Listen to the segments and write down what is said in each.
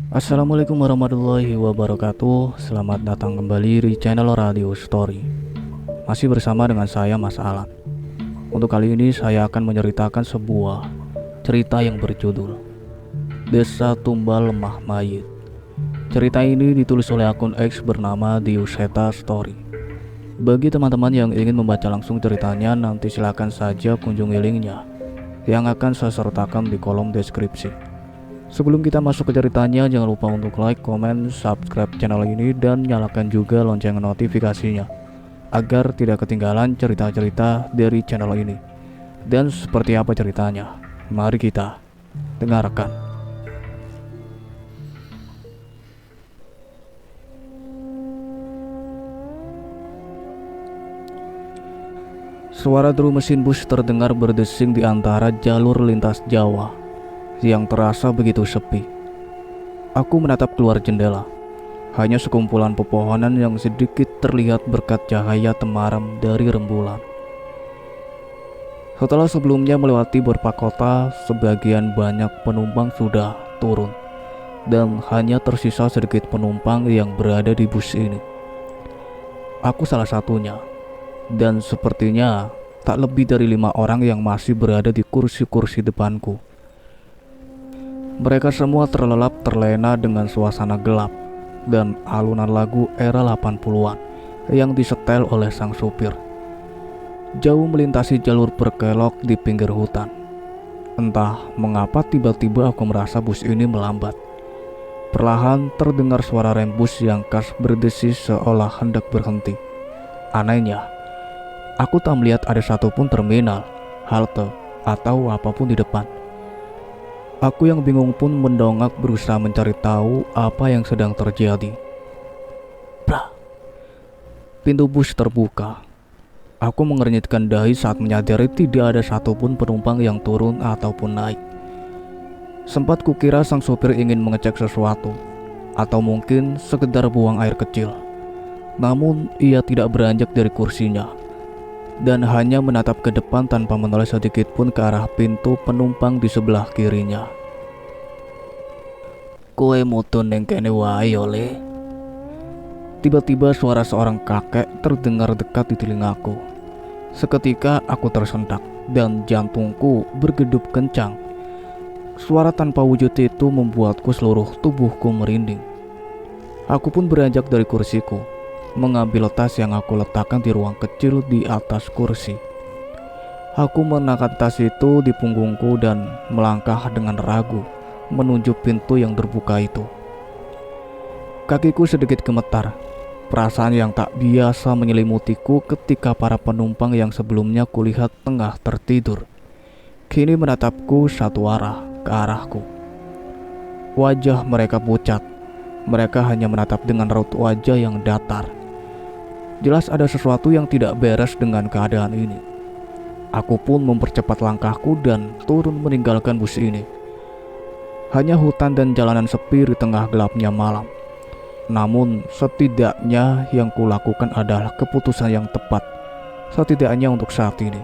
Assalamualaikum warahmatullahi wabarakatuh. Selamat datang kembali di channel Radio Story. Masih bersama dengan saya Mas Alan. Untuk kali ini saya akan menceritakan sebuah cerita yang berjudul Desa Tumbal Lemah Mayit. Cerita ini ditulis oleh akun X bernama Diuseta Story. Bagi teman-teman yang ingin membaca langsung ceritanya, nanti silakan saja kunjungi linknya yang akan saya sertakan di kolom deskripsi. Sebelum kita masuk ke ceritanya, jangan lupa untuk like, komen, subscribe channel ini dan nyalakan juga lonceng notifikasinya agar tidak ketinggalan cerita-cerita dari channel ini. Dan seperti apa ceritanya? Mari kita dengarkan. Suara deru mesin bus terdengar berdesing di antara jalur lintas Jawa yang terasa begitu sepi. Aku menatap keluar jendela. Hanya sekumpulan pepohonan yang sedikit terlihat berkat cahaya temaram dari rembulan. Setelah sebelumnya melewati beberapa kota, sebagian banyak penumpang sudah turun dan hanya tersisa sedikit penumpang yang berada di bus ini. Aku salah satunya, dan sepertinya tak lebih dari 5 orang yang masih berada di kursi-kursi depanku. Mereka semua terlelap terlena dengan suasana gelap dan alunan lagu era 80-an yang disetel oleh sang supir. Jauh melintasi jalur berkelok di pinggir hutan. Entah mengapa tiba-tiba aku merasa bus ini melambat. Perlahan terdengar suara rem bus yang khas berdesis seolah hendak berhenti. Anehnya, aku tak melihat ada satupun terminal, halte, atau apapun di depan. Aku yang bingung pun mendongak berusaha mencari tahu apa yang sedang terjadi. Bra! Pintu bus terbuka. Aku mengernyitkan dahi saat menyadari tidak ada satupun penumpang yang turun ataupun naik. Sempat kukira sang sopir ingin mengecek sesuatu, atau mungkin sekedar buang air kecil. Namun ia tidak beranjak dari kursinya dan hanya menatap ke depan tanpa menoleh sedikit pun ke arah pintu penumpang di sebelah kirinya. Kowe mutun neng kene wae ole. Tiba-tiba suara seorang kakek terdengar dekat di telingaku. Seketika aku tersentak dan jantungku bergedup kencang. Suara tanpa wujud itu membuatku seluruh tubuhku merinding. Aku pun beranjak dari kursiku, mengambil tas yang aku letakkan di ruang kecil di atas kursi. Aku menaikkan tas itu di punggungku dan melangkah dengan ragu menuju pintu yang terbuka itu. Kakiku sedikit gemetar. Perasaan yang tak biasa menyelimutiku ketika para penumpang yang sebelumnya kulihat tengah tertidur kini menatapku satu arah ke arahku. Wajah mereka pucat. Mereka hanya menatap dengan raut wajah yang datar. Jelas ada sesuatu yang tidak beres dengan keadaan ini. Aku pun mempercepat langkahku dan turun meninggalkan bus ini. Hanya hutan dan jalanan sepi di tengah gelapnya malam. Namun setidaknya yang kulakukan adalah keputusan yang tepat, setidaknya untuk saat ini.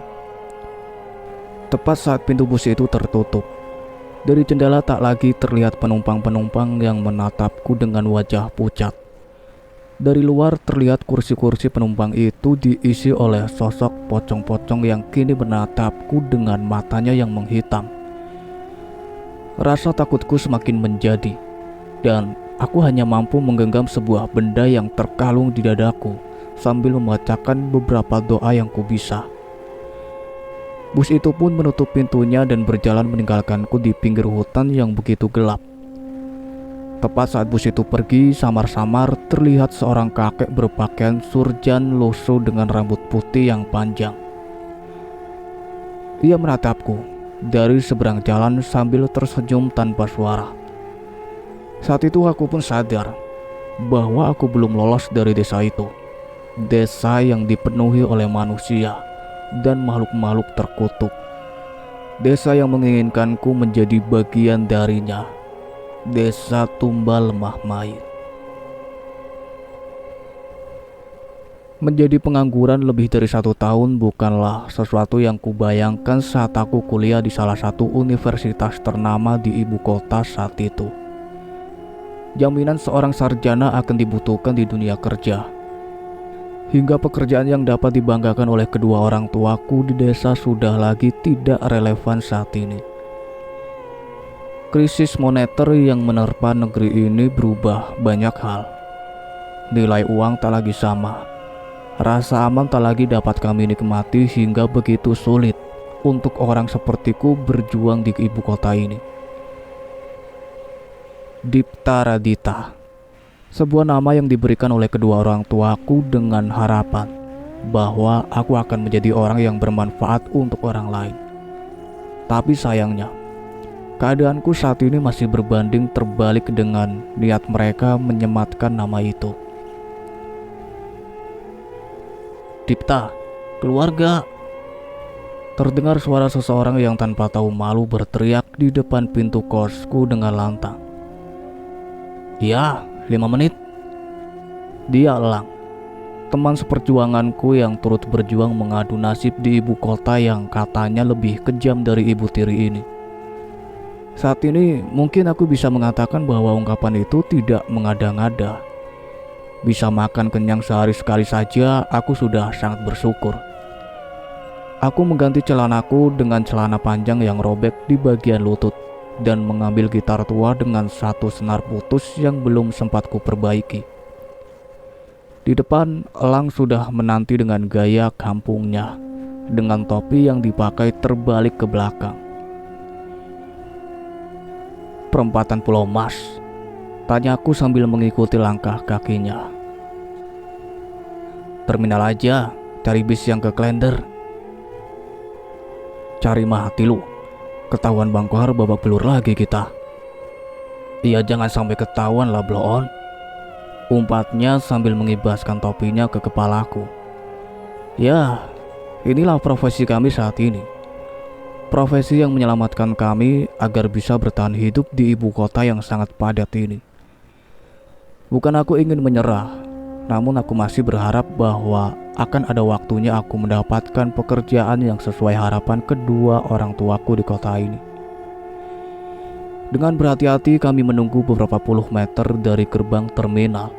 Tepat saat pintu bus itu tertutup, dari jendela tak lagi terlihat penumpang-penumpang yang menatapku dengan wajah pucat. Dari luar terlihat kursi-kursi penumpang itu diisi oleh sosok pocong-pocong yang kini menatapku dengan matanya yang menghitam. Rasa takutku semakin menjadi, dan aku hanya mampu menggenggam sebuah benda yang terkalung di dadaku sambil membacakan beberapa doa yang kubisa. Bus itu pun menutup pintunya dan berjalan meninggalkanku di pinggir hutan yang begitu gelap. Tepat saat bus itu pergi, samar-samar terlihat seorang kakek berpakaian surjan lusuh dengan rambut putih yang panjang. Ia menatapku dari seberang jalan sambil tersenyum tanpa suara. Saat itu aku pun sadar bahwa aku belum lolos dari desa itu. Desa yang dipenuhi oleh manusia dan makhluk-makhluk terkutuk. Desa yang menginginkanku menjadi bagian darinya. Desa Tumbal Lemah Mayit. Menjadi pengangguran lebih dari 1 tahun bukanlah sesuatu yang kubayangkan saat aku kuliah di salah satu universitas ternama di ibu kota saat itu. jaminan seorang sarjana akan dibutuhkan di dunia kerja. Hingga pekerjaan yang dapat dibanggakan oleh kedua orang tuaku di desa sudah lagi tidak relevan saat ini. Krisis moneter yang menerpa negeri ini berubah banyak hal. Nilai uang tak lagi sama. Rasa aman tak lagi dapat kami nikmati hingga begitu sulit untuk orang sepertiku berjuang di ibu kota ini. Dipta Radita, sebuah nama yang diberikan oleh kedua orang tuaku dengan harapan bahwa aku akan menjadi orang yang bermanfaat untuk orang lain. Tapi sayangnya, keadaanku saat ini masih berbanding terbalik dengan niat mereka menyematkan nama itu. Dipta, keluarga. Terdengar suara seseorang yang tanpa tahu malu berteriak di depan pintu kosku dengan lantang. Ya, 5 menit. Dia Elang, teman seperjuanganku yang turut berjuang mengadu nasib di ibu kota yang katanya lebih kejam dari ibu tiri ini. Saat ini mungkin aku bisa mengatakan bahwa ungkapan itu tidak mengada-ngada. Bisa makan kenyang sehari sekali saja aku sudah sangat bersyukur. Aku mengganti celanaku dengan celana panjang yang robek di bagian lutut dan mengambil gitar tua dengan satu senar putus yang belum sempat kuperbaiki. Di depan, Elang sudah menanti dengan gaya kampungnya, dengan topi yang dipakai terbalik ke belakang. Perempatan Pulau Mas, tanyaku sambil mengikuti langkah kakinya. Terminal aja, cari bis yang ke Klender. Cari mati lu, ketahuan Bang Kohar babak belur lagi kita. Iya, jangan sampai ketahuan lah bloon, umpatnya sambil mengibaskan topinya ke kepalaku. Ya, inilah profesi kami saat ini. Profesi yang menyelamatkan kami agar bisa bertahan hidup di ibu kota yang sangat padat ini. Bukan aku ingin menyerah, namun aku masih berharap bahwa akan ada waktunya aku mendapatkan pekerjaan yang sesuai harapan kedua orang tuaku di kota ini. Dengan berhati-hati kami menunggu beberapa puluh meter dari gerbang terminal.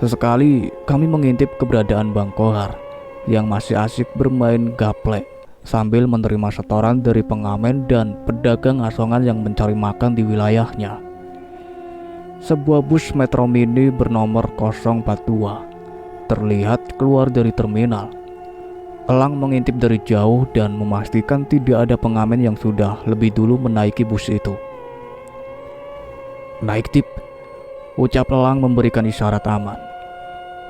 Sesekali kami mengintip keberadaan Bang Kohar yang masih asik bermain gaplek sambil menerima setoran dari pengamen dan pedagang asongan yang mencari makan di wilayahnya. Sebuah bus Metro Mini bernomor 042 terlihat keluar dari terminal. Elang mengintip dari jauh dan memastikan tidak ada pengamen yang sudah lebih dulu menaiki bus itu. Naik Tip, ucap Elang memberikan isyarat aman.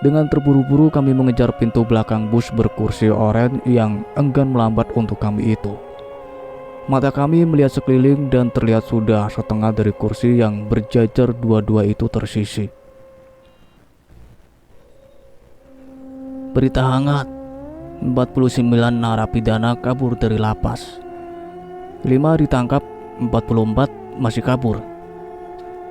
Dengan terburu-buru kami mengejar pintu belakang bus berkursi oranye yang enggan melambat untuk kami itu. Mata kami melihat sekeliling dan terlihat sudah setengah dari kursi yang berjajar dua-dua itu tersisi. Berita hangat, 49 narapidana kabur dari lapas. 5 ditangkap, 44 masih kabur.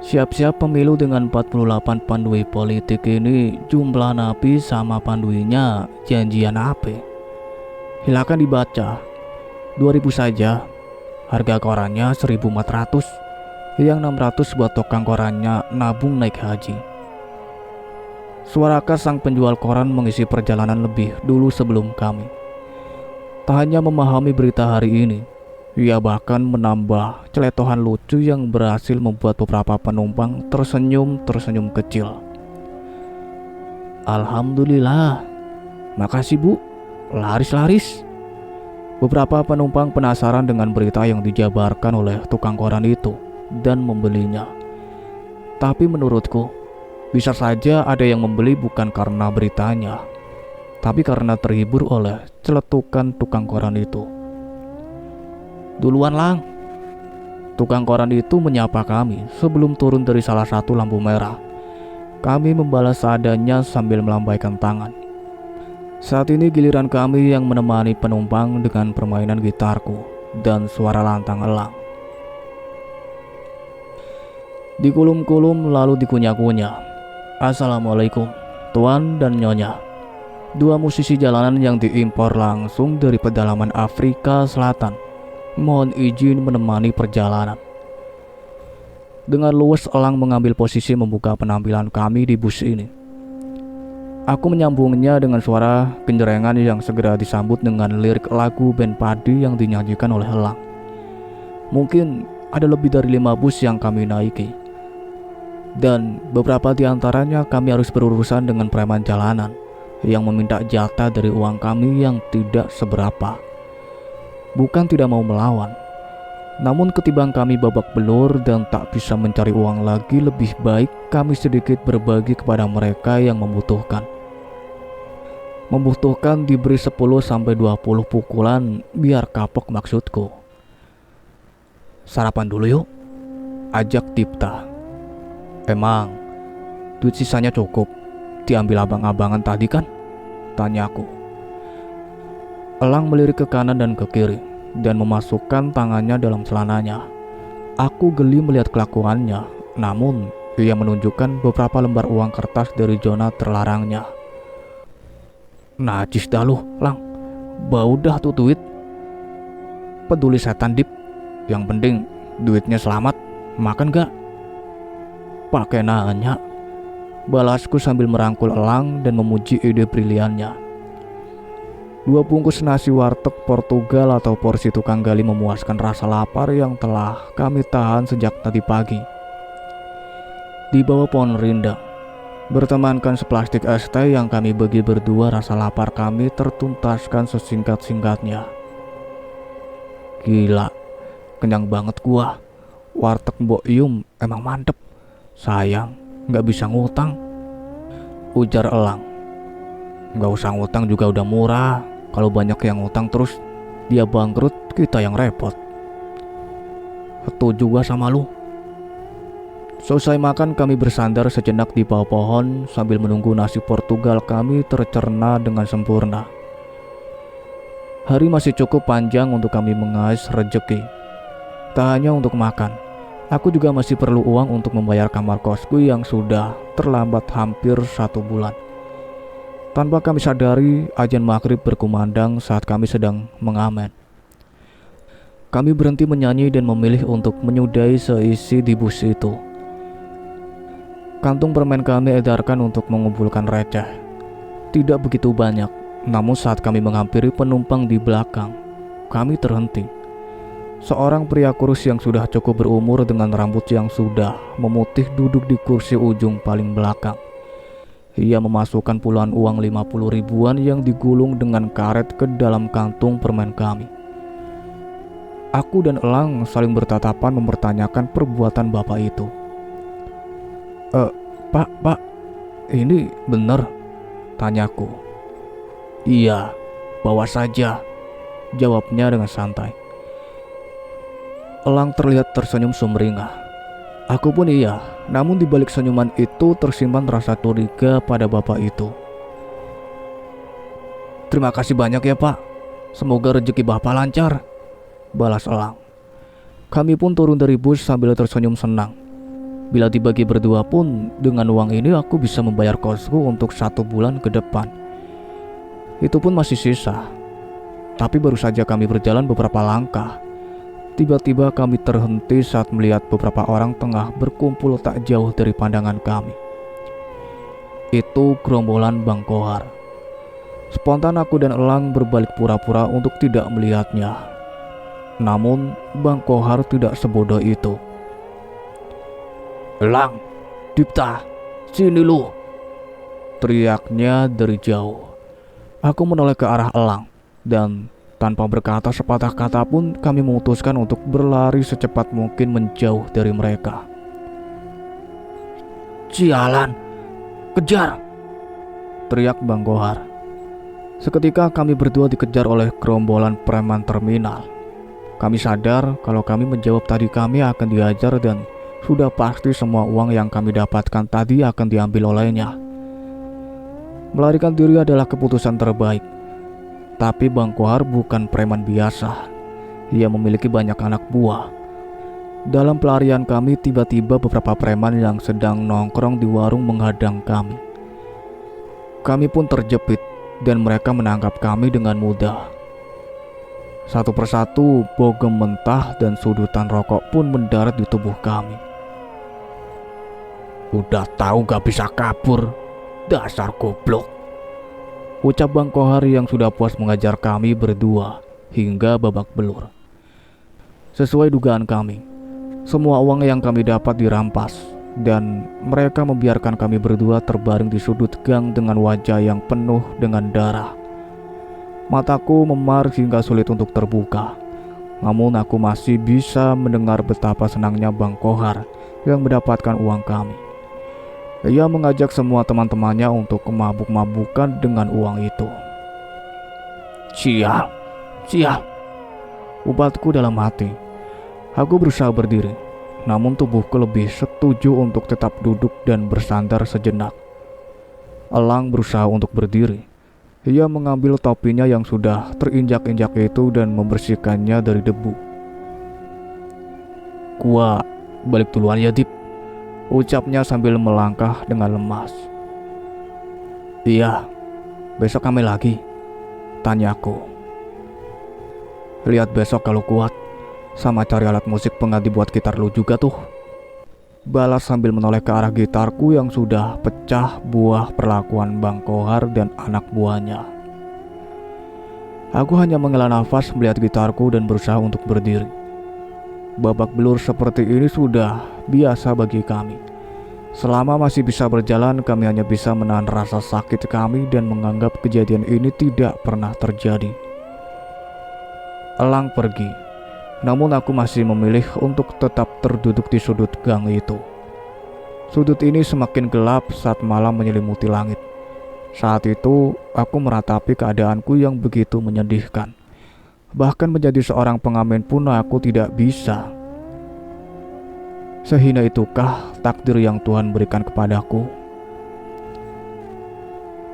Siap-siap pemilu dengan 48 pandui politik ini, jumlah napi sama panduinya janjian apa? Silakan dibaca. 2000 saja. Harga korannya 1.400, yang 600 buat tukang korannya nabung naik haji. Suaraka sang penjual koran mengisi perjalanan lebih dulu sebelum kami. Tak hanya memahami berita hari ini, ia bahkan menambah celetohan lucu yang berhasil membuat beberapa penumpang tersenyum kecil. Alhamdulillah, makasih Bu, laris-laris. Beberapa penumpang penasaran dengan berita yang dijabarkan oleh tukang koran itu dan membelinya. Tapi menurutku, bisa saja ada yang membeli bukan karena beritanya, tapi karena terhibur oleh celetukan tukang koran itu. Duluan Lang, tukang koran itu menyapa kami sebelum turun dari salah satu lampu merah. Kami membalas seadanya sambil melambaikan tangan. Saat ini giliran kami yang menemani penumpang dengan permainan gitarku dan suara lantang Elang. Dikulum-kulum lalu dikunyah-kunyah. Assalamualaikum, Tuan dan Nyonya. Dua musisi jalanan yang diimpor langsung dari pedalaman Afrika Selatan. Mohon izin menemani perjalanan. Dengan luwes Elang mengambil posisi membuka penampilan kami di bus ini. Aku menyambungnya dengan suara genjerengan yang segera disambut dengan lirik lagu band Padi yang dinyanyikan oleh Elang. Mungkin ada lebih dari 5 bus yang kami naiki, dan beberapa di antaranya kami harus berurusan dengan preman jalanan yang meminta jatah dari uang kami yang tidak seberapa. Bukan tidak mau melawan, namun ketimbang kami babak belur dan tak bisa mencari uang lagi, lebih baik kami sedikit berbagi kepada mereka yang membutuhkan. Membutuhkan diberi 10-20 pukulan biar kapok maksudku. Sarapan dulu yuk, ajak Dipta. Emang duit sisanya cukup diambil abang-abangan tadi kan? Tanyaku. Elang melirik ke kanan dan ke kiri dan memasukkan tangannya dalam celananya. Aku geli melihat kelakuannya, namun ia menunjukkan beberapa lembar uang kertas dari zona terlarangnya. Najis dah lu, Lang. Bau dah tuh duit. Peduli setan, Dip. Yang penting duitnya selamat. Makan gak? Pakai nanya. Balasku sambil merangkul Elang dan memuji ide briliannya. 2 bungkus nasi warteg Portugal atau porsi tukang gali memuaskan rasa lapar yang telah kami tahan sejak tadi pagi. Di bawah pohon rindang, bertemankan seplastik es teh yang kami bagi berdua, rasa lapar kami tertuntaskan sesingkat-singkatnya. Gila, kenyang banget gua. Warteg Mbok Yum emang mantep. Sayang, gak bisa ngutang, ujar Elang. Gak usah ngutang juga udah murah. Kalau banyak yang ngutang terus dia bangkrut, kita yang repot. Setuju gua sama lu. Selesai makan, kami bersandar sejenak di bawah pohon sambil menunggu nasi Portugal kami tercerna dengan sempurna. Hari masih cukup panjang untuk kami mengais rejeki. Tak hanya untuk makan, aku juga masih perlu uang untuk membayar kamar kosku yang sudah terlambat hampir 1 bulan. Tanpa kami sadari, azan maghrib berkumandang saat kami sedang mengamen. Kami berhenti menyanyi dan memilih untuk menyudahi seisi di bus itu. Kantung permen kami edarkan untuk mengumpulkan receh. Tidak begitu banyak, namun saat kami menghampiri penumpang di belakang, kami terhenti. Seorang pria kurus yang sudah cukup berumur dengan rambut yang sudah memutih duduk di kursi ujung paling belakang. Ia memasukkan puluhan uang 50 ribuan yang digulung dengan karet ke dalam kantung permen kami. Aku dan Elang saling bertatapan mempertanyakan perbuatan bapak itu. Pak, ini bener? Tanyaku. Iya, bawa saja, jawabnya dengan santai. Elang terlihat tersenyum sumringah. Aku pun iya, namun di balik senyuman itu tersimpan rasa curiga pada bapak itu. Terima kasih banyak ya Pak, semoga rezeki bapak lancar, balas Elang. Kami pun turun dari bus sambil tersenyum senang. Bila dibagi berdua pun, dengan uang ini aku bisa membayar kosku untuk 1 bulan ke depan. Itu pun masih sisa. Tapi baru saja kami berjalan beberapa langkah, tiba-tiba kami terhenti saat melihat beberapa orang tengah berkumpul tak jauh dari pandangan kami. Itu gerombolan Bang Kohar. Spontan aku dan Elang berbalik pura-pura untuk tidak melihatnya. Namun Bang Kohar tidak sebodoh itu. Elang, Dipta, sini lu, teriaknya dari jauh. Aku menoleh ke arah Elang dan tanpa berkata sepatah kata pun kami memutuskan untuk berlari secepat mungkin menjauh dari mereka. Sialan, kejar! Teriak Bang Kohar. Seketika kami berdua dikejar oleh gerombolan preman terminal. Kami sadar kalau kami menjawab tadi kami akan diajar dan sudah pasti semua uang yang kami dapatkan tadi akan diambil olehnya. Melarikan diri adalah keputusan terbaik. Tapi Bang Kohar bukan preman biasa. Ia memiliki banyak anak buah. Dalam pelarian kami, tiba-tiba beberapa preman yang sedang nongkrong di warung menghadang kami. Kami pun terjepit dan mereka menangkap kami dengan mudah. Satu persatu bogem mentah dan sudutan rokok pun mendarat di tubuh kami. Udah tahu gak bisa kabur, dasar goblok. Ucap Bang Kohar yang sudah puas mengajar kami berdua hingga babak belur. Sesuai dugaan kami, semua uang yang kami dapat dirampas dan mereka membiarkan kami berdua terbaring di sudut gang dengan wajah yang penuh dengan darah. Mataku memar hingga sulit untuk terbuka. Namun aku masih bisa mendengar betapa senangnya Bang Kohar yang mendapatkan uang kami. Ia mengajak semua teman-temannya untuk mabuk-mabukan dengan uang itu. Sial, sial, ubatku dalam hati. Aku berusaha berdiri, namun tubuhku lebih setuju untuk tetap duduk dan bersandar sejenak. Elang berusaha untuk berdiri. Ia mengambil topinya yang sudah terinjak-injak itu dan membersihkannya dari debu. Gua balik duluan ya, Dip, ucapnya sambil melangkah dengan lemas. Iya, besok kami lagi, tanyaku. Lihat besok kalau kuat, sama cari alat musik pengganti buat gitar lu juga tuh, balas sambil menoleh ke arah gitarku yang sudah pecah buah perlakuan Bang Kohar dan anak buahnya. Aku hanya menghela nafas melihat gitarku dan berusaha untuk berdiri. Babak belur seperti ini sudah biasa bagi kami. Selama masih bisa berjalan, kami hanya bisa menahan rasa sakit kami dan menganggap kejadian ini tidak pernah terjadi. Elang pergi, namun aku masih memilih untuk tetap terduduk di sudut gang itu. Sudut ini semakin gelap saat malam menyelimuti langit. Saat itu, aku meratapi keadaanku yang begitu menyedihkan. Bahkan menjadi seorang pengamen pun aku tidak bisa. Sehina itukah takdir yang Tuhan berikan kepadaku?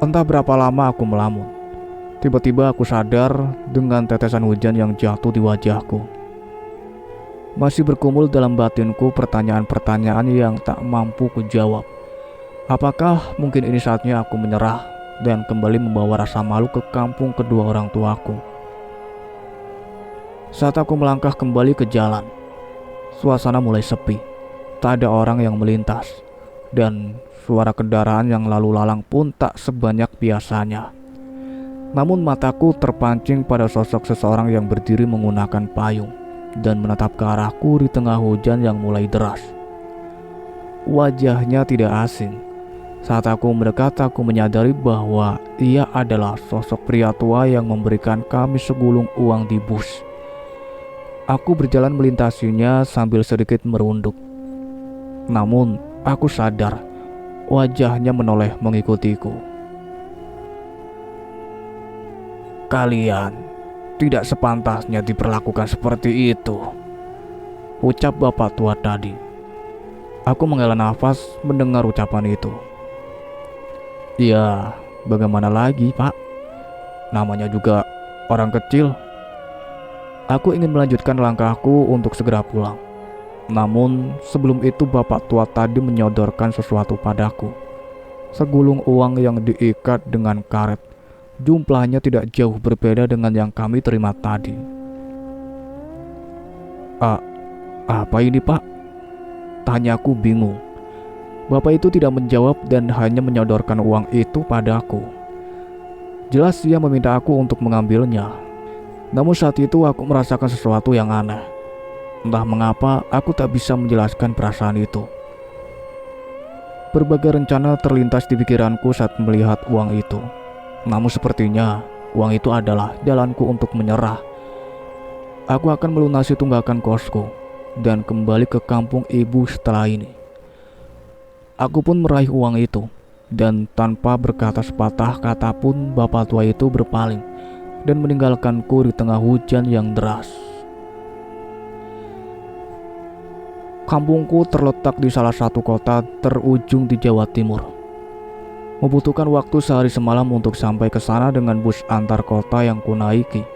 Entah berapa lama aku melamun. Tiba-tiba aku sadar dengan tetesan hujan yang jatuh di wajahku. Masih berkumul dalam batinku pertanyaan-pertanyaan yang tak mampu kujawab. Apakah mungkin ini saatnya aku menyerah dan kembali membawa rasa malu ke kampung kedua orang tuaku? Saat aku melangkah kembali ke jalan, suasana mulai sepi. Tak ada orang yang melintas, dan suara kendaraan yang lalu lalang pun tak sebanyak biasanya. Namun mataku terpancing pada sosok seseorang yang berdiri menggunakan payung dan menatap ke arahku di tengah hujan yang mulai deras. Wajahnya tidak asing. Saat aku mendekat, aku menyadari bahwa ia adalah sosok pria tua yang memberikan kami segulung uang di bus. Aku berjalan melintasinya sambil sedikit merunduk. Namun, aku sadar wajahnya menoleh mengikutiku. Kalian tidak sepantasnya diperlakukan seperti itu, ucap bapak tua tadi. Aku menghela nafas mendengar ucapan itu. Ya, bagaimana lagi, Pak? Namanya juga orang kecil. Aku ingin melanjutkan langkahku untuk segera pulang. Namun, sebelum itu bapak tua tadi menyodorkan sesuatu padaku. Segulung uang yang diikat dengan karet. Jumlahnya tidak jauh berbeda dengan yang kami terima tadi. Apa ini, Pak? Tanyaku bingung. Bapak itu tidak menjawab dan hanya menyodorkan uang itu padaku. Jelas dia meminta aku untuk mengambilnya. Namun saat itu aku merasakan sesuatu yang aneh. Entah mengapa aku tak bisa menjelaskan perasaan itu. Berbagai rencana terlintas di pikiranku saat melihat uang itu. Namun sepertinya uang itu adalah jalanku untuk menyerah. Aku akan melunasi tunggakan kosku dan kembali ke kampung ibu setelah ini. Aku pun meraih uang itu, dan tanpa berkata sepatah kata pun bapak tua itu berpaling dan meninggalkanku di tengah hujan yang deras. Kampungku terletak di salah satu kota terujung di Jawa Timur. Membutuhkan waktu sehari semalam untuk sampai ke sana dengan bus antar kota yang kunaiki.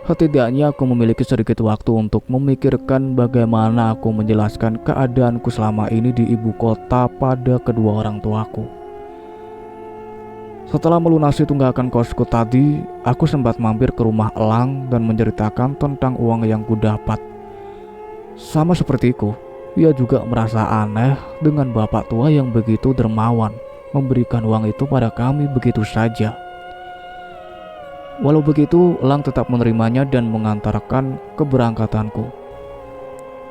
Setidaknya aku memiliki sedikit waktu untuk memikirkan bagaimana aku menjelaskan keadaanku selama ini di ibu kota pada kedua orang tuaku. Setelah melunasi tunggakan kosku tadi, aku sempat mampir ke rumah Elang dan menceritakan tentang uang yang kudapat. Sama sepertiku, Ia juga merasa aneh dengan bapak tua yang begitu dermawan memberikan uang itu pada kami begitu saja. Walau begitu, Elang tetap menerimanya dan mengantarkan keberangkatanku.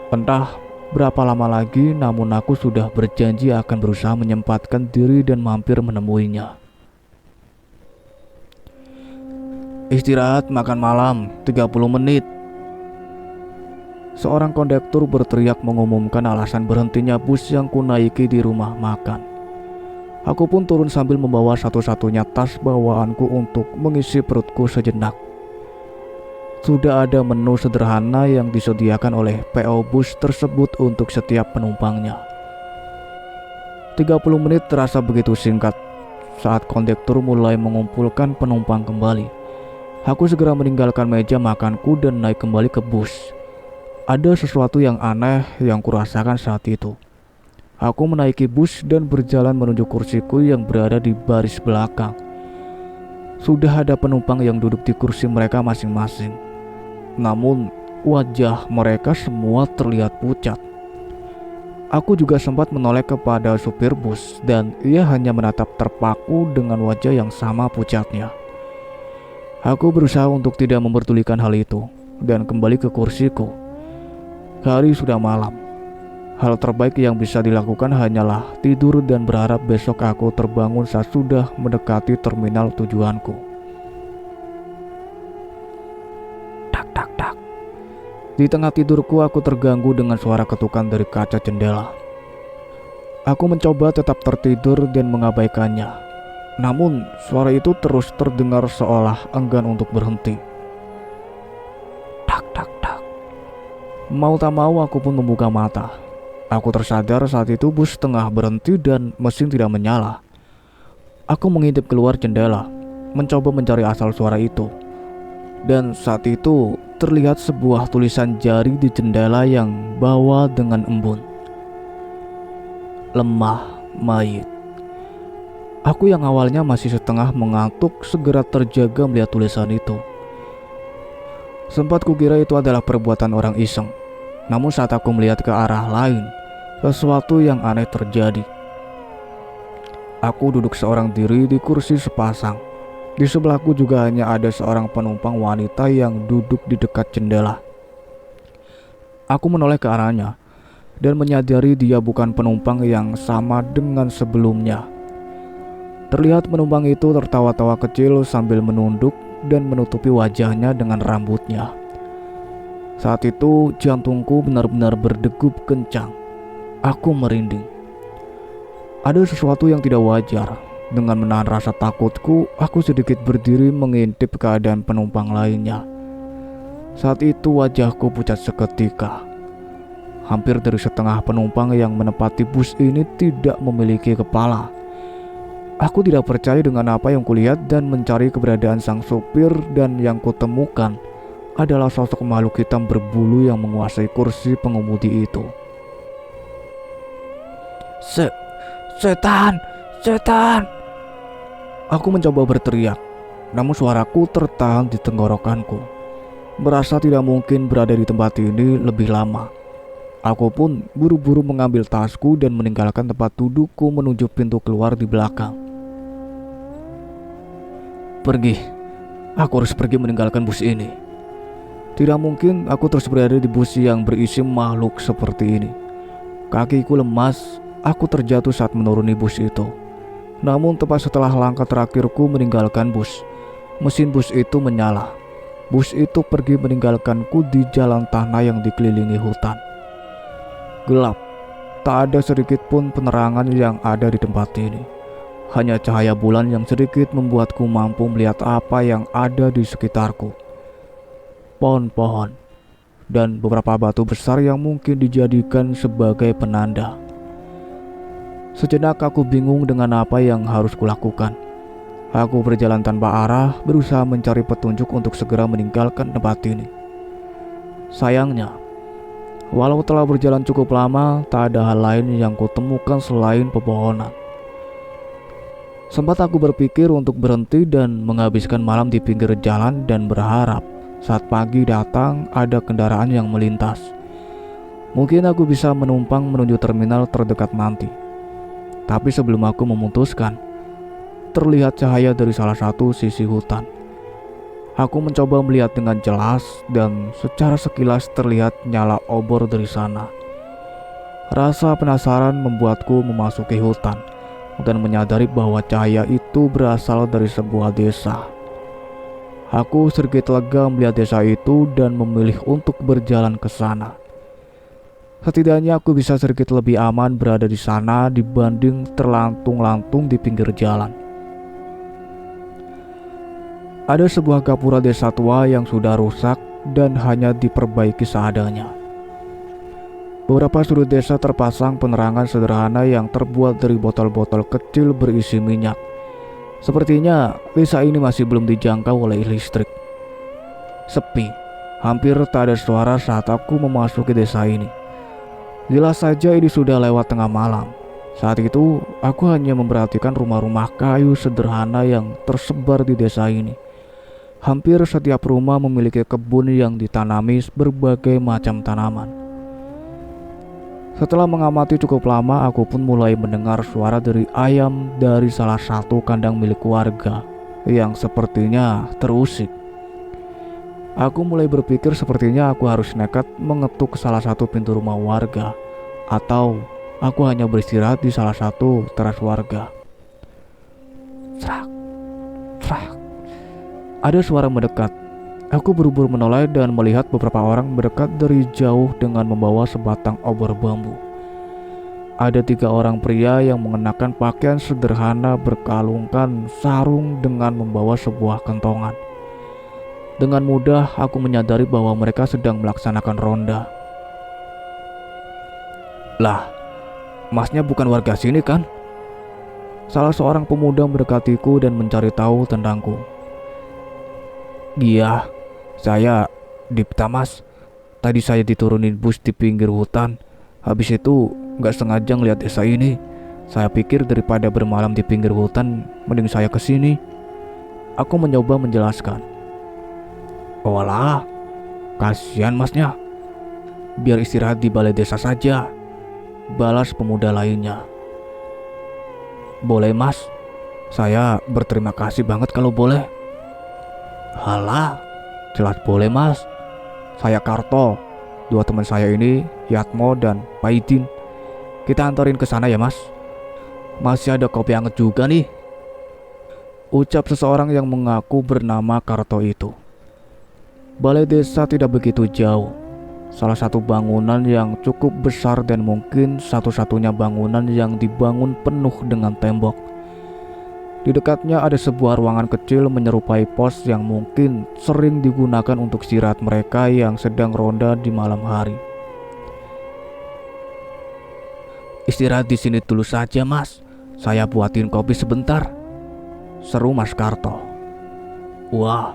Entah berapa lama lagi, namun aku sudah berjanji akan berusaha menyempatkan diri dan mampir menemuinya. Istirahat makan malam 30 menit. Seorang kondektur berteriak mengumumkan alasan berhentinya bus yang kunaiki di rumah makan. Aku pun turun sambil membawa satu-satunya tas bawaanku untuk mengisi perutku sejenak. Sudah ada menu sederhana yang disediakan oleh PO bus tersebut untuk setiap penumpangnya. 30 menit terasa begitu singkat saat kondektur mulai mengumpulkan penumpang kembali. Aku segera meninggalkan meja makanku dan naik kembali ke bus. Ada sesuatu yang aneh yang kurasakan saat itu. Aku menaiki bus dan berjalan menuju kursiku yang berada di baris belakang. Sudah ada penumpang yang duduk di kursi mereka masing-masing. Namun wajah mereka semua terlihat pucat. Aku juga sempat menoleh kepada supir bus dan ia hanya menatap terpaku dengan wajah yang sama pucatnya. Aku berusaha untuk tidak memperdulikan hal itu dan kembali ke kursiku. Hari sudah malam. Hal terbaik yang bisa dilakukan hanyalah tidur dan berharap besok aku terbangun saat sudah mendekati terminal tujuanku. Tak tak tak. Di tengah tidurku aku terganggu dengan suara ketukan dari kaca jendela. Aku mencoba tetap tertidur dan mengabaikannya. Namun suara itu terus terdengar seolah enggan untuk berhenti. Tak tak tak. Mau tak mau aku pun membuka mata. Aku tersadar saat itu bus tengah berhenti dan mesin tidak menyala. Aku mengintip keluar jendela, mencoba mencari asal suara itu. Dan saat itu terlihat sebuah tulisan jari di jendela yang bawa dengan embun. Lemah mayit. Aku yang awalnya masih setengah mengantuk segera terjaga melihat tulisan itu. Sempat kukira itu adalah perbuatan orang iseng. Namun saat aku melihat ke arah lain, sesuatu yang aneh terjadi. Aku duduk seorang diri di kursi sepasang. Di sebelahku juga hanya ada seorang penumpang wanita yang duduk di dekat jendela. Aku menoleh ke arahnya dan menyadari dia bukan penumpang yang sama dengan sebelumnya. Terlihat penumpang itu tertawa-tawa kecil sambil menunduk dan menutupi wajahnya dengan rambutnya. Saat itu jantungku benar-benar berdegup kencang. Aku merinding. Ada sesuatu yang tidak wajar. Dengan menahan rasa takutku, aku sedikit berdiri mengintip keadaan penumpang lainnya. Saat itu wajahku pucat seketika. Hampir dari setengah penumpang yang menempati bus ini tidak memiliki kepala. Aku tidak percaya dengan apa yang kulihat dan mencari keberadaan sang supir, dan yang kutemukan adalah sosok makhluk hitam berbulu yang menguasai kursi pengemudi itu. Setan! Setan! Aku mencoba berteriak, namun suaraku tertahan di tenggorokanku. Merasa tidak mungkin berada di tempat ini lebih lama. Aku pun buru-buru mengambil tasku dan meninggalkan tempat dudukku menuju pintu keluar di belakang. Pergi. Aku harus pergi meninggalkan bus ini. Tidak mungkin aku terus berada di bus yang berisi makhluk seperti ini. Kakiku lemas, aku terjatuh saat menuruni bus itu. Namun tepat setelah langkah terakhirku meninggalkan bus, mesin bus itu menyala. Bus itu pergi meninggalkanku di jalan tanah yang dikelilingi hutan. Gelap, tak ada sedikit pun penerangan yang ada di tempat ini. Hanya cahaya bulan yang sedikit membuatku mampu melihat apa yang ada di sekitarku. Pohon-pohon dan beberapa batu besar yang mungkin dijadikan sebagai penanda. Sejenak aku bingung dengan apa yang harus kulakukan. Aku berjalan tanpa arah, berusaha mencari petunjuk untuk segera meninggalkan tempat ini. Sayangnya, walau telah berjalan cukup lama, tak ada hal lain yang kutemukan selain pepohonan. Sempat aku berpikir untuk berhenti dan menghabiskan malam di pinggir jalan dan berharap saat pagi datang ada kendaraan yang melintas. Mungkin aku bisa menumpang menuju terminal terdekat nanti. Tapi sebelum aku memutuskan, terlihat cahaya dari salah satu sisi hutan. Aku mencoba melihat dengan jelas dan secara sekilas terlihat nyala obor dari sana. Rasa penasaran membuatku memasuki hutan dan menyadari bahwa cahaya itu berasal dari sebuah desa. Aku sedikit lega melihat desa itu dan memilih untuk berjalan ke sana. Setidaknya aku bisa sedikit lebih aman berada di sana dibanding terlantung-lantung di pinggir jalan. Ada sebuah gapura desa tua yang sudah rusak dan hanya diperbaiki seadanya. Beberapa sudut desa terpasang penerangan sederhana yang terbuat dari botol-botol kecil berisi minyak. Sepertinya desa ini masih belum dijangkau oleh listrik. Sepi, hampir tak ada suara saat aku memasuki desa ini. Jelas saja ini sudah lewat tengah malam. Saat itu aku hanya memperhatikan rumah-rumah kayu sederhana yang tersebar di desa ini. Hampir setiap rumah memiliki kebun yang ditanami berbagai macam tanaman. Setelah mengamati cukup lama, aku pun mulai mendengar suara dari ayam dari salah satu kandang milik warga yang sepertinya terusik. Aku mulai berpikir sepertinya aku harus nekat mengetuk salah satu pintu rumah warga, atau aku hanya beristirahat di salah satu teras warga. Trak, trak. Ada suara mendekat. Aku buru-buru menoleh dan melihat beberapa orang mendekat dari jauh dengan membawa sebatang obor bambu. Ada 3 orang pria yang mengenakan pakaian sederhana berkalungkan sarung dengan membawa sebuah kentongan. Dengan mudah aku menyadari bahwa mereka sedang melaksanakan ronda. Lah, masnya bukan warga sini kan? Salah seorang pemuda mendekatiku dan mencari tahu tentangku. Iya, saya Dipta mas. Tadi saya diturunin bus di pinggir hutan. Habis itu gak sengaja ngeliat desa ini. Saya pikir daripada bermalam di pinggir hutan, mending saya kesini. Aku mencoba menjelaskan. Walah, kasihan masnya. Biar istirahat di balai desa saja, balas pemuda lainnya. Boleh mas, saya berterima kasih banget kalau boleh. Halah, jelas boleh mas. Saya Karto, 2 teman saya ini, Yatmo dan Paidin. Kita antarin ke sana ya mas. Masih ada kopi hangat juga nih, ucap seseorang yang mengaku bernama Karto itu. Balai desa tidak begitu jauh. Salah satu bangunan yang cukup besar dan mungkin satu-satunya bangunan yang dibangun penuh dengan tembok. Di dekatnya ada sebuah ruangan kecil menyerupai pos yang mungkin sering digunakan untuk istirahat mereka yang sedang ronda di malam hari. Istirahat di sini dulu saja mas, saya buatin kopi sebentar, seru Mas Karto. Wah,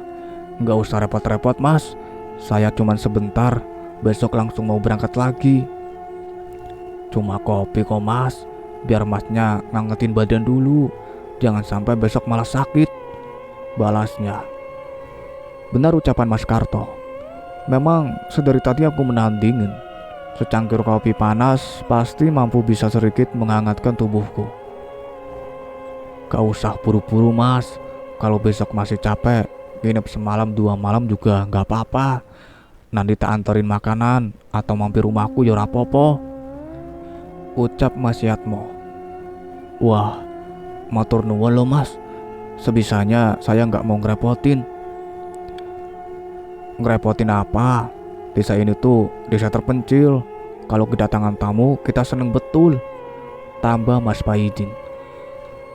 nggak usah repot-repot mas, saya cuman sebentar, besok langsung mau berangkat lagi. Cuma kopi kok mas, biar masnya ngangetin badan dulu, jangan sampai besok malah sakit, balasnya. Benar ucapan Mas Karto. Memang sedari tadi aku menahan dingin. Secangkir kopi panas pasti mampu bisa sedikit menghangatkan tubuhku. Gak usah buru-buru mas, kalau besok masih capek, nginep semalam 2 malam juga gak apa-apa. Nanti tak anterin makanan atau mampir rumahku ya rapopo, ucap Mas Yatmo. Wah, matur nuwun lo mas, sebisanya saya gak mau ngerepotin. Ngerepotin apa? Desa ini tuh desa terpencil. Kalau kedatangan tamu kita seneng betul, tambah Mas Paidin.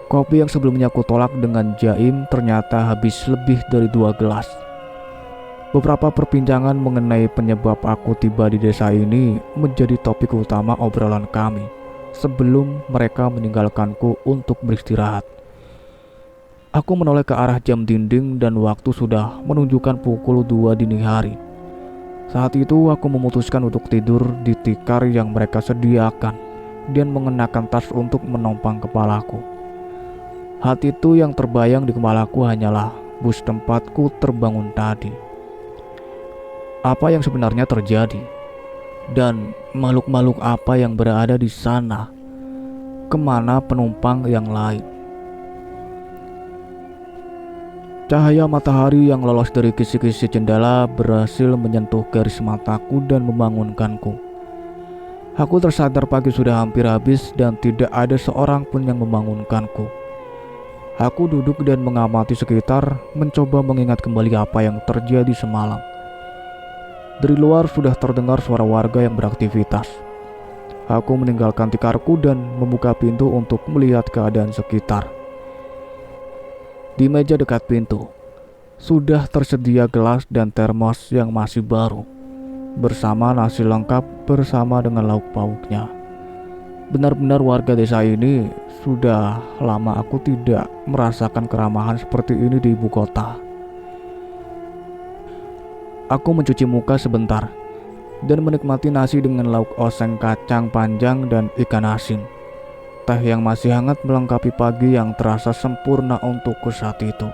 Kopi yang sebelumnya aku tolak dengan jaim ternyata habis lebih dari 2 gelas. Beberapa perbincangan mengenai penyebab aku tiba di desa ini menjadi topik utama obrolan kami sebelum mereka meninggalkanku untuk beristirahat. Aku menoleh ke arah jam dinding dan waktu sudah menunjukkan pukul 2 dini hari. Saat itu aku memutuskan untuk tidur di tikar yang mereka sediakan dan mengenakan tas untuk menopang kepalaku. Hal itu yang terbayang di kepalaku hanyalah bus tempatku terbangun tadi. Apa yang sebenarnya terjadi? dan makhluk-makhluk apa yang berada di sana, kemana penumpang yang lain. Cahaya matahari yang lolos dari kisi-kisi jendela berhasil menyentuh garis mataku dan membangunkanku. Aku tersadar pagi sudah hampir habis dan tidak ada seorang pun yang membangunkanku. Aku duduk dan mengamati sekitar, mencoba mengingat kembali apa yang terjadi semalam. Dari luar sudah terdengar suara warga yang beraktivitas. Aku meninggalkan tikarku dan membuka pintu untuk melihat keadaan sekitar. Di meja dekat pintu, sudah tersedia gelas dan termos yang masih baru, bersama nasi lengkap bersama dengan lauk pauknya. Benar-benar warga desa ini sudah lama aku tidak merasakan keramahan seperti ini di ibu kota. Aku mencuci muka sebentar dan menikmati nasi dengan lauk oseng kacang panjang dan ikan asin. Teh yang masih hangat melengkapi pagi yang terasa sempurna untukku saat itu.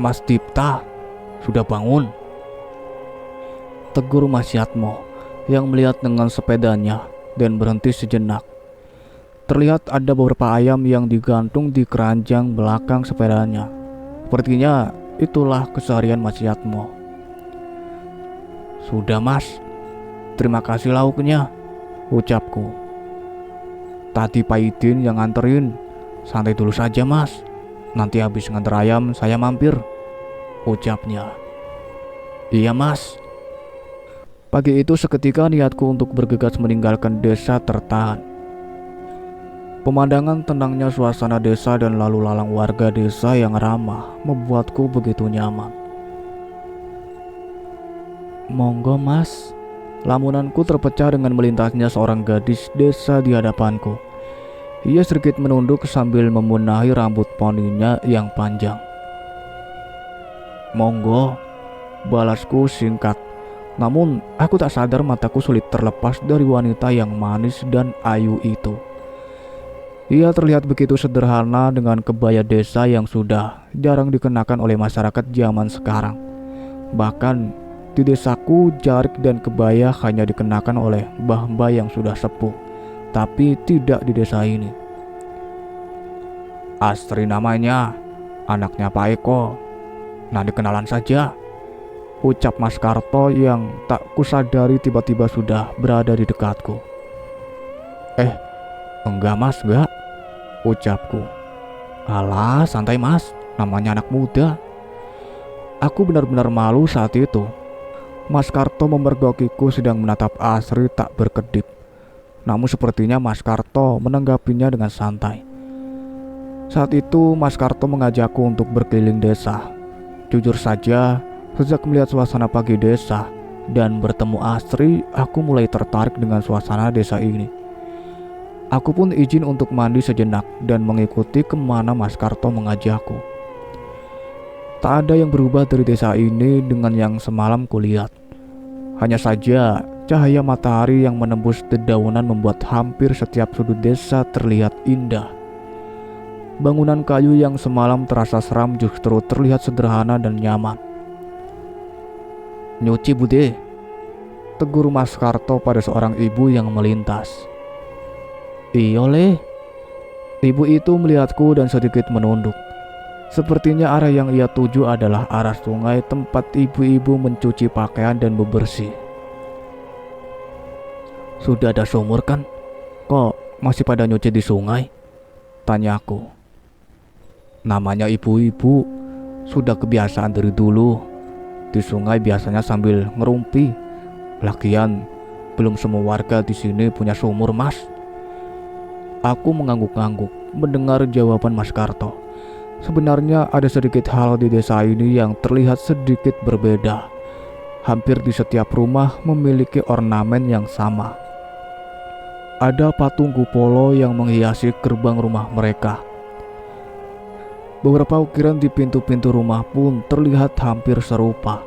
"Mas Dipta, sudah bangun?" tegur Mas Yatmo yang melihat dengan sepedanya dan berhenti sejenak. Terlihat ada beberapa ayam yang digantung di keranjang belakang sepedanya. Sepertinya itulah keseharian Mas Yatmo. "Sudah Mas, terima kasih lauknya," ucapku. "Tadi Pak Idin yang nganterin. Santai dulu saja Mas, nanti habis nganter ayam saya mampir," ucapnya. "Iya Mas." Pagi itu seketika niatku untuk bergegas meninggalkan desa tertahan. Pemandangan tenangnya suasana desa dan lalu lalang warga desa yang ramah membuatku begitu nyaman. "Monggo Mas." Lamunanku terpecah dengan melintasnya seorang gadis desa di hadapanku. Ia sedikit menunduk sambil membenahi rambut poninya yang panjang. "Monggo," balasku singkat. Namun aku tak sadar mataku sulit terlepas dari wanita yang manis dan ayu itu. Ia terlihat begitu sederhana dengan kebaya desa yang sudah jarang dikenakan oleh masyarakat zaman sekarang. Bahkan di desaku jarik dan kebaya hanya dikenakan oleh mbah-mbah yang sudah sepuh, tapi tidak di desa ini. "Astri namanya, anaknya Pak Eko. Nanti kenalan saja," ucap Mas Karto yang tak kusadari tiba-tiba sudah berada di dekatku. Enggak Mas, enggak," ucapku. "Alah, santai Mas, namanya anak muda." Aku benar-benar malu saat itu. Mas Karto memergokiku sedang menatap Asri tak berkedip. Namun sepertinya Mas Karto menanggapinya dengan santai. Saat itu Mas Karto mengajakku untuk berkeliling desa. Jujur saja, sejak melihat suasana pagi desa dan bertemu Asri, aku mulai tertarik dengan suasana desa ini. Aku pun izin untuk mandi sejenak dan mengikuti kemana Mas Karto mengajakku. Tak ada yang berubah dari desa ini dengan yang semalam kulihat. Hanya saja cahaya matahari yang menembus dedaunan membuat hampir setiap sudut desa terlihat indah. Bangunan kayu yang semalam terasa seram justru terlihat sederhana dan nyaman. "Nyuci Bude," tegur Mas Karto pada seorang ibu yang melintas. "Iya Le." Ibu itu melihatku dan sedikit menunduk. Sepertinya arah yang ia tuju adalah arah sungai tempat ibu-ibu mencuci pakaian dan bebersih. "Sudah ada sumur kan? Kok masih pada nyuci di sungai?" tanyaku. "Namanya ibu-ibu, sudah kebiasaan dari dulu. Di sungai biasanya sambil ngerumpi. Lagian belum semua warga di sini punya sumur Mas." Aku mengangguk-angguk mendengar jawaban Mas Karto. Sebenarnya ada sedikit hal di desa ini yang terlihat sedikit berbeda. Hampir di setiap rumah memiliki ornamen yang sama. Ada patung Gupolo yang menghiasi gerbang rumah mereka. Beberapa ukiran di pintu-pintu rumah pun terlihat hampir serupa.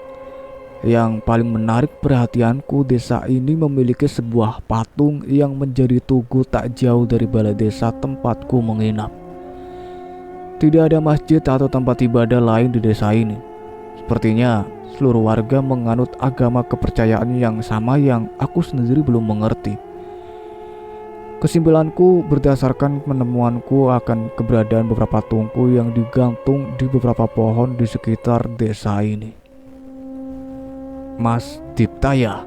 Yang paling menarik perhatianku, desa ini memiliki sebuah patung yang menjadi tugu tak jauh dari balai desa tempatku menginap. Tidak ada masjid atau tempat ibadah lain di desa ini. Sepertinya seluruh warga menganut agama kepercayaan yang sama yang aku sendiri belum mengerti. Kesimpulanku berdasarkan penemuanku akan keberadaan beberapa tungku yang digantung di beberapa pohon di sekitar desa ini. Mas Dipta ya?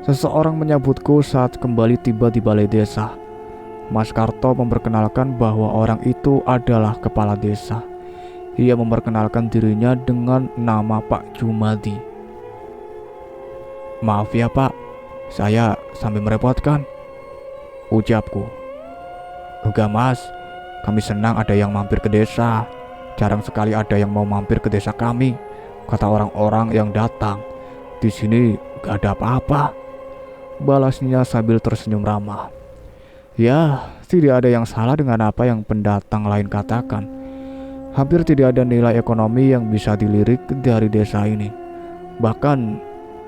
Seseorang menyambutku saat kembali tiba di balai desa. Mas Karto memperkenalkan bahwa orang itu adalah kepala desa. Ia memperkenalkan dirinya dengan nama Pak Jumadi. Maaf ya Pak, saya sampai merepotkan, ucapku. Enggak Mas, kami senang ada yang mampir ke desa. Jarang sekali ada yang mau mampir ke desa kami, kata orang-orang yang datang. Di sini gak ada apa-apa, balasnya sambil tersenyum ramah. Ya, tidak ada yang salah dengan apa yang pendatang lain katakan. Hampir tidak ada nilai ekonomi yang bisa dilirik dari desa ini. Bahkan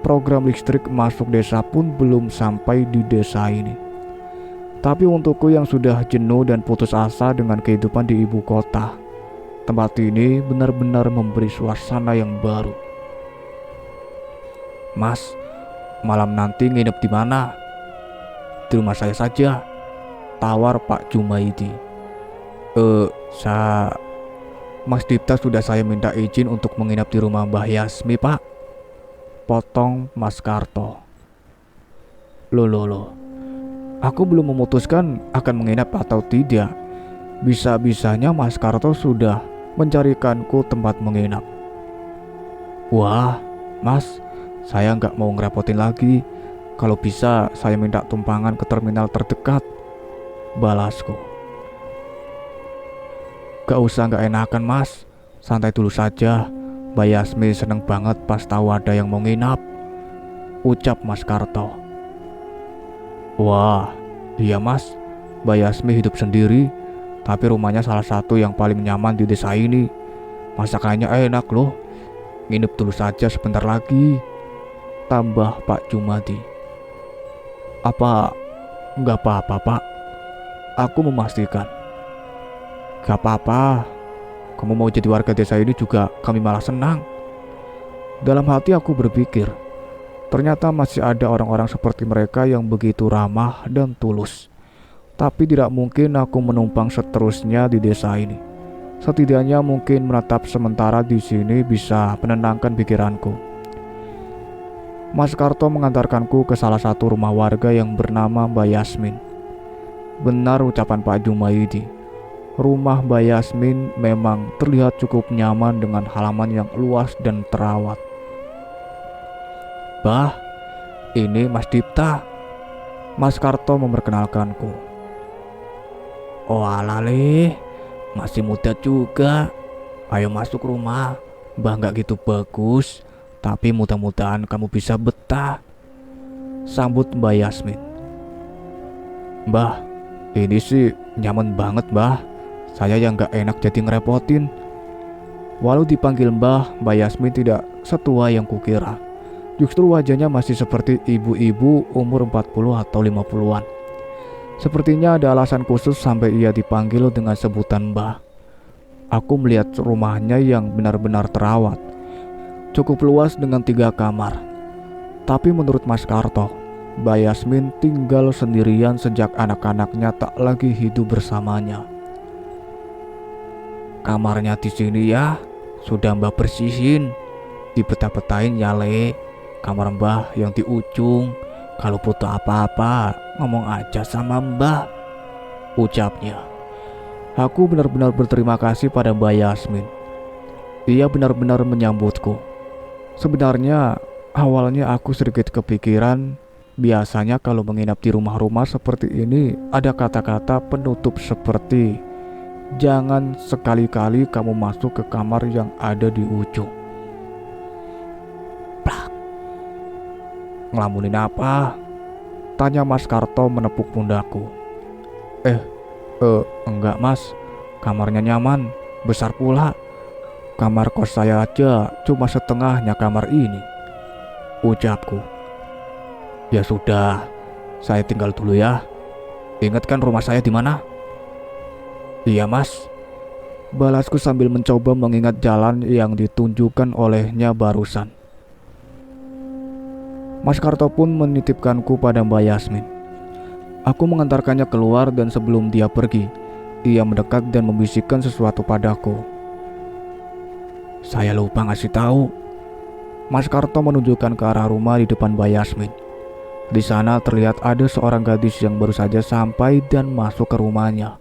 program listrik masuk desa pun belum sampai di desa ini. Tapi untukku yang sudah jenuh dan putus asa dengan kehidupan di ibu kota, tempat ini benar-benar memberi suasana yang baru. Mas, malam nanti nginep di mana? Di rumah saya saja, tawar Pak Jumaidi. Mas Dipta sudah saya minta izin untuk menginap di rumah Mbah Yasmi Pak, potong Mas Karto. Loh, aku belum memutuskan akan menginap atau tidak. Bisa-bisanya Mas Karto sudah mencarikanku tempat menginap. Wah, Mas, saya nggak mau ngerepotin lagi. Kalau bisa saya minta tumpangan ke terminal terdekat, balasku. Gak usah gak enakan Mas, santai dulu saja. Mbak Yasmi seneng banget pas tahu ada yang mau nginap, ucap Mas Karto. Wah, iya Mas, Mbak Yasmi hidup sendiri, tapi rumahnya salah satu yang paling nyaman di desa ini. Masakannya enak loh. Nginep dulu saja sebentar lagi, tambah Pak Jumadi. Apa nggak apa-apa Pak? Aku memastikan. Gak apa-apa, kamu mau jadi warga desa ini juga kami malah senang. Dalam hati aku berpikir, ternyata masih ada orang-orang seperti mereka yang begitu ramah dan tulus. Tapi tidak mungkin aku menumpang seterusnya di desa ini. Setidaknya mungkin menetap sementara di sini bisa menenangkan pikiranku. Mas Karto mengantarkanku ke salah satu rumah warga yang bernama Mbak Yasmin. Benar ucapan Pak Jumaidi. Rumah Mbak Yasmin memang terlihat cukup nyaman dengan halaman yang luas dan terawat. Bah, ini Mas Dipta. Mas Karto memperkenalkanku. Oh alale, masih muda juga. Ayo masuk rumah. Mbah gak gitu bagus, tapi mudah-mudahan kamu bisa betah, sambut Mbak Yasmin. Mbah, ini sih nyaman banget Mbah. Saya yang gak enak jadi ngerepotin. Walau dipanggil Mbah Yasmin tidak setua yang kukira. Justru wajahnya masih seperti ibu-ibu umur 40 atau 50-an. Sepertinya ada alasan khusus sampai ia dipanggil dengan sebutan Mbah. Aku melihat rumahnya yang benar-benar terawat. Cukup luas dengan 3 kamar. Tapi menurut Mas Karto, Mbak Yasmin tinggal sendirian sejak anak-anaknya tak lagi hidup bersamanya. Kamarnya di sini ya, sudah Mbah bersihin. Dipeta-petain ya Le. Kamar Mbah yang di ujung. Kalau butuh apa-apa, ngomong aja sama Mbah, ucapnya. Aku benar-benar berterima kasih pada Mbak Yasmin. Ia benar-benar menyambutku. Sebenarnya, awalnya aku sedikit kepikiran. Biasanya kalau menginap di rumah-rumah seperti ini, ada kata-kata penutup seperti jangan sekali-kali kamu masuk ke kamar yang ada di ujung. Plak. Ngelamunin apa? Tanya Mas Karto menepuk pundakku. Enggak Mas, kamarnya nyaman, besar pula. Kamar kos saya aja cuma setengahnya kamar ini, ucapku. Ya sudah, saya tinggal dulu ya. Ingat kan rumah saya di mana? Iya Mas. balasku sambil mencoba mengingat jalan yang ditunjukkan olehnya barusan. Mas Karto pun menitipkanku pada Mbak Yasmin. Aku mengantarkannya keluar dan sebelum dia pergi, ia mendekat dan membisikkan sesuatu padaku. Saya lupa ngasih tahu. Mas Karto menunjukkan ke arah rumah di depan Mbak Yasmin. Di sana terlihat ada seorang gadis yang baru saja sampai dan masuk ke rumahnya.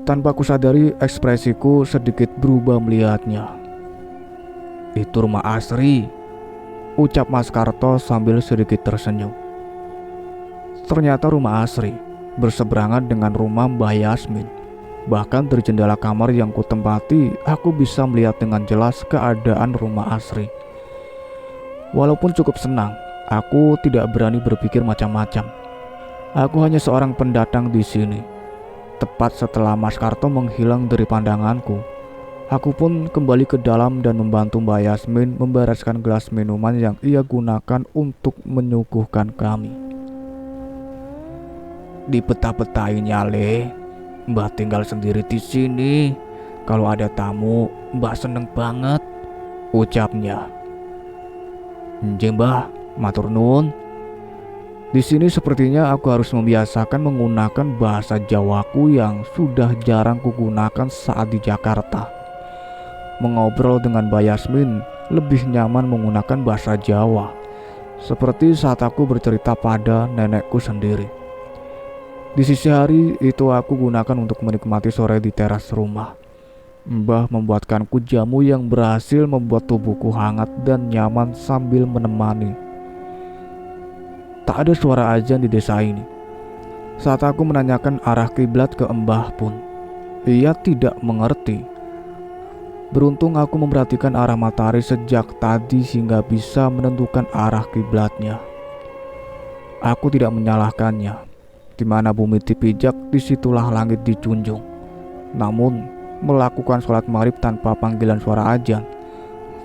Tanpa kusadari, ekspresiku sedikit berubah melihatnya. Itu rumah Asri, ucap Mas Karto sambil sedikit tersenyum. Ternyata rumah Asri berseberangan dengan rumah Mbak Yasmin. Bahkan dari jendela kamar yang kutempati, aku bisa melihat dengan jelas keadaan rumah Asri. Walaupun cukup senang, aku tidak berani berpikir macam-macam. Aku hanya seorang pendatang di sini. Tepat setelah Mas Karto menghilang dari pandanganku, aku pun kembali ke dalam dan membantu Mbak Yasmin membereskan gelas minuman yang ia gunakan untuk menyuguhkan kami. Dipeta-petain ya, Le. Mbah tinggal sendiri di sini. Kalau ada tamu, Mbah seneng banget, ucapnya. Nggih, Mbah, matur nuwun. Di sini sepertinya aku harus membiasakan menggunakan bahasa Jawaku yang sudah jarang kugunakan saat di Jakarta. Mengobrol dengan Mbak Yasmin lebih nyaman menggunakan bahasa Jawa, seperti saat aku bercerita pada nenekku sendiri. Di sisi hari itu aku gunakan untuk menikmati sore di teras rumah. Mbah membuatkanku jamu yang berhasil membuat tubuhku hangat dan nyaman sambil menemani. Tak ada suara azan di desa ini. Saat aku menanyakan arah kiblat ke Mbah pun, ia tidak mengerti. Beruntung aku memperhatikan arah matahari sejak tadi hingga bisa menentukan arah kiblatnya. Aku tidak menyalahkannya. Di mana bumi dipijak, disitulah langit dijunjung. Namun, melakukan sholat maghrib tanpa panggilan suara azan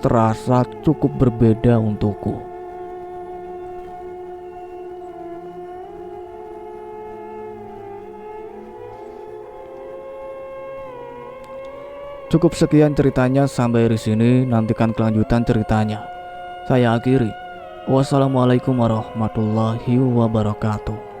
terasa cukup berbeda untukku. Cukup sekian ceritanya sampai di sini. Nantikan kelanjutan ceritanya. Saya akhiri. Wassalamualaikum warahmatullahi wabarakatuh.